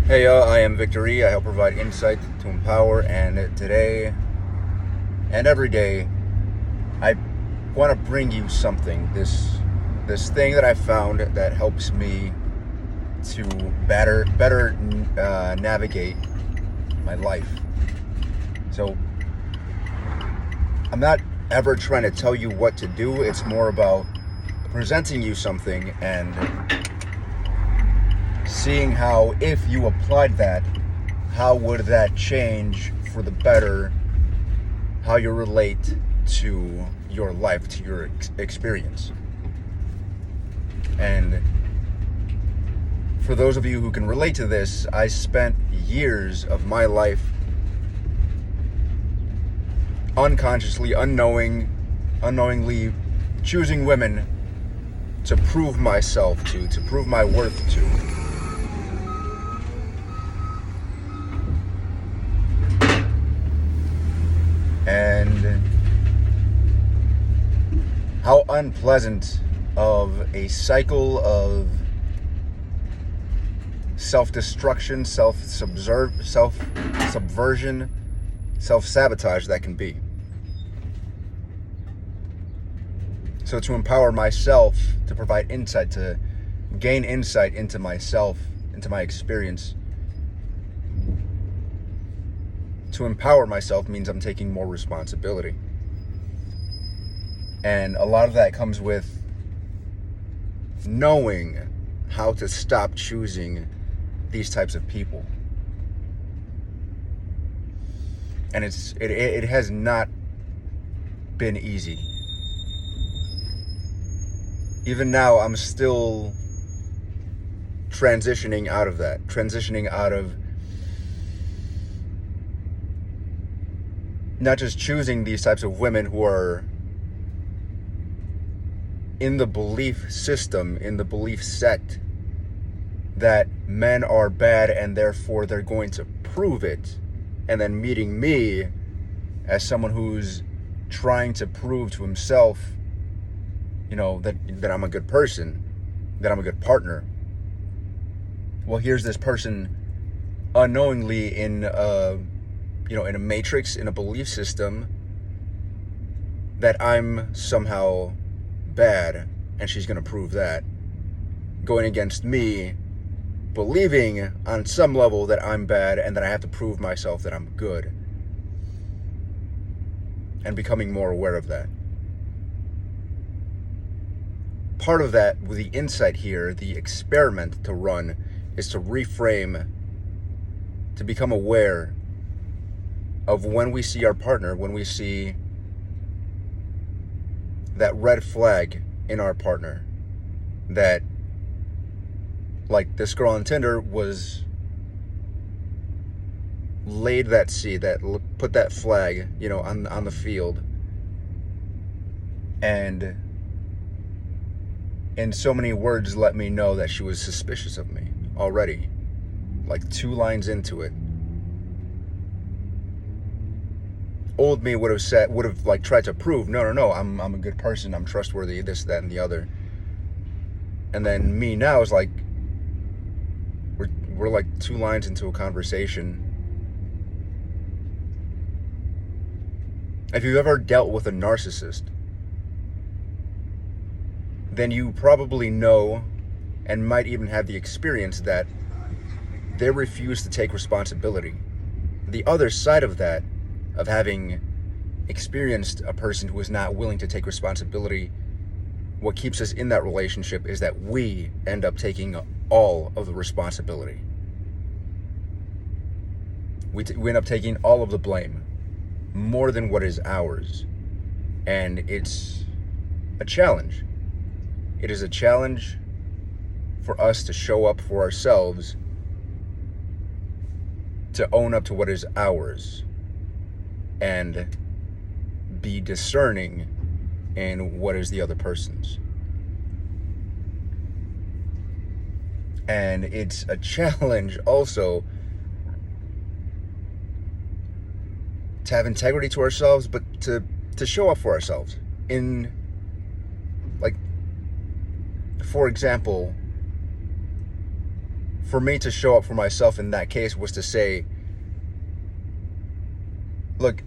Hey, I am VictorÜ. I help provide insight to empower, and today and every day, I want to bring you something. This thing that I found that helps me to better navigate my life. So I'm not ever trying to tell you what to do. It's more about presenting you something and seeing how, if you applied that, how would that change for the better how you relate to your life, to your experience. And for those of you who can relate to this, I spent years of my life unconsciously, unknowingly choosing women to prove myself to prove my worth to. And how unpleasant of a cycle of self-destruction, self-subversion, self-sabotage that can be. So to empower myself, to provide insight, to gain insight into myself, into my experience, to empower myself means I'm taking more responsibility. And a lot of that comes with knowing how to stop choosing these types of people. And it has not been easy. Even now, I'm still transitioning out of that, transitioning out of not just choosing these types of women who are in the belief system, in the belief sect, that men are bad and therefore they're going to prove it, and then meeting me as someone who's trying to prove to himself, that I'm a good person, that I'm a good partner. Well, here's this person unknowingly in a matrix, in a belief system, that I'm somehow bad, and she's going to prove that, going against me, believing on some level that I'm bad and that I have to prove myself that I'm good, and becoming more aware of that. Part of that, with the insight here, the experiment to run, is to reframe, to become aware of when we see our partner, when we see that red flag in our partner, that, like this girl on Tinder, was laid that seed, that put that flag, on the field, and in so many words let me know that she was suspicious of me already, like 2 lines into it. Old me would have tried to prove, no, I'm a good person, I'm trustworthy, this, that, and the other. And then me now is like, we're like 2 lines into a conversation. If you've ever dealt with a narcissist, then you probably know, and might even have the experience, that they refuse to take responsibility. The other side of that, of having experienced a person who is not willing to take responsibility, what keeps us in that relationship is that we end up taking all of the responsibility. We end up taking all of the blame, more than what is ours. And it's a challenge. It is a challenge for us to show up for ourselves, to own up to what is ours, and be discerning in what is the other person's. And it's a challenge also to have integrity to ourselves, but to show up for ourselves. In, like, for example, for me to show up for myself in that case was to say, look,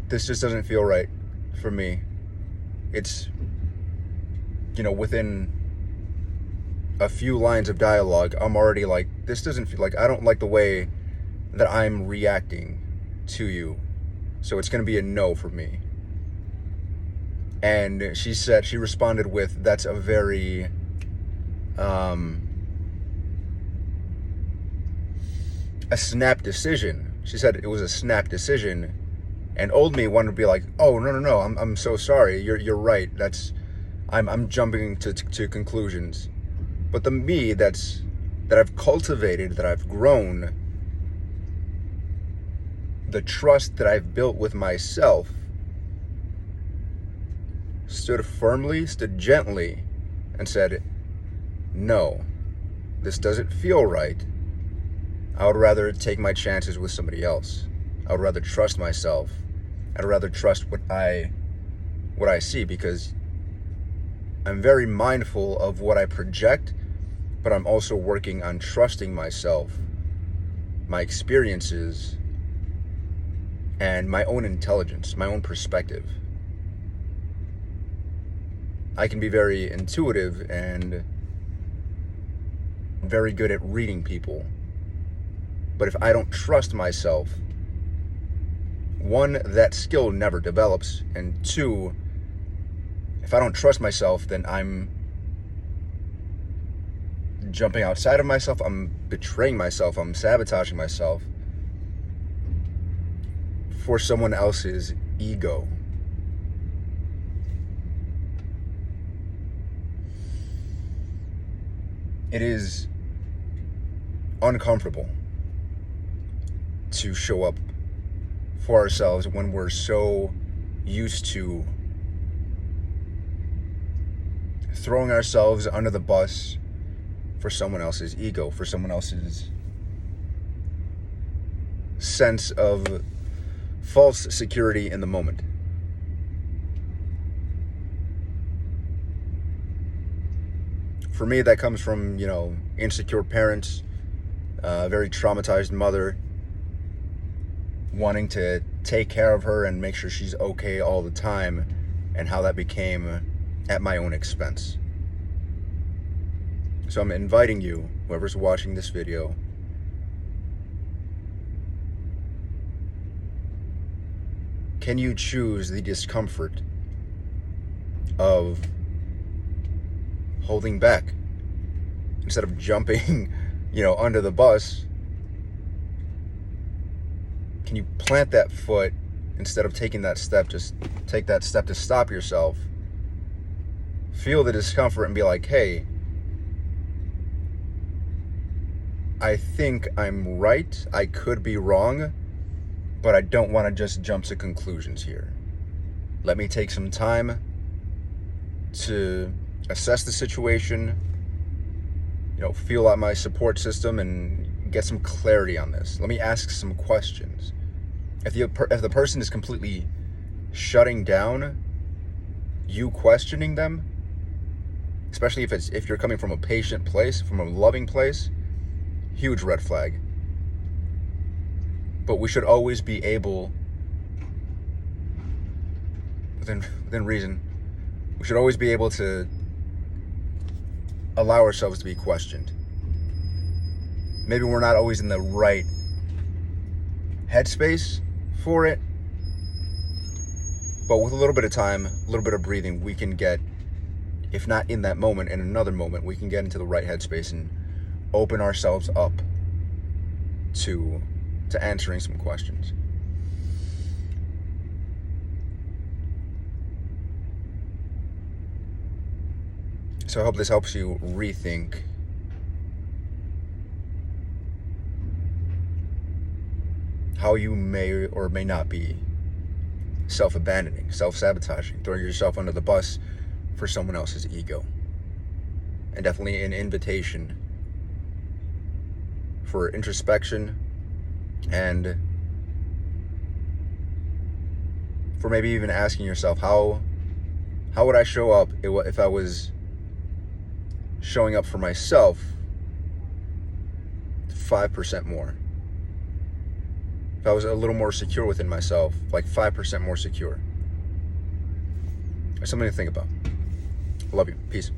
this just doesn't feel right for me. It's, within a few lines of dialogue, I'm already like, this doesn't feel like, I don't like the way that I'm reacting to you. So it's going to be a no for me. And she responded with, that's a very, a snap decision. She said it was a snap decision. And old me wanted to be like, oh, no, I'm so sorry. You're right. I'm jumping to conclusions. But the me that I've cultivated, that I've grown, the trust that I've built with myself, stood firmly, stood gently, and said, no, this doesn't feel right. I would rather take my chances with somebody else. I would rather trust myself. I'd rather trust what I see, because I'm very mindful of what I project, but I'm also working on trusting myself, my experiences, and my own intelligence, my own perspective. I can be very intuitive and very good at reading people. But if I don't trust myself, one, that skill never develops. And two, if I don't trust myself, then I'm jumping outside of myself, I'm betraying myself, I'm sabotaging myself for someone else's ego. It is uncomfortable to show up for ourselves when we're so used to throwing ourselves under the bus for someone else's ego, for someone else's sense of false security in the moment. For me, that comes from, insecure parents, a very traumatized mother, wanting to take care of her and make sure she's okay all the time, and how that became at my own expense. So I'm inviting you, whoever's watching this video, can you choose the discomfort of holding back instead of jumping, under the bus? Can you plant that foot instead of taking that step? Just take that step to stop yourself. Feel the discomfort and be like, hey, I think I'm right. I could be wrong, but I don't want to just jump to conclusions here. Let me take some time to assess the situation, feel out my support system and get some clarity on this. Let me ask some questions. If the person is completely shutting down you questioning them, especially if you're coming from a patient place, from a loving place, huge red flag. But we should always be able, within reason, we should always be able to allow ourselves to be questioned. Maybe we're not always in the right headspace for it, but with a little bit of time, a little bit of breathing, we can get, if not in that moment, in another moment, we can get into the right headspace and open ourselves up to answering some questions. So I hope this helps you rethink how you may or may not be self-abandoning, self-sabotaging, throwing yourself under the bus for someone else's ego. And definitely an invitation for introspection and for maybe even asking yourself, how would I show up if I was showing up for myself 5% more. If I was a little more secure within myself, like 5% more secure. There's something to think about. I love you. Peace.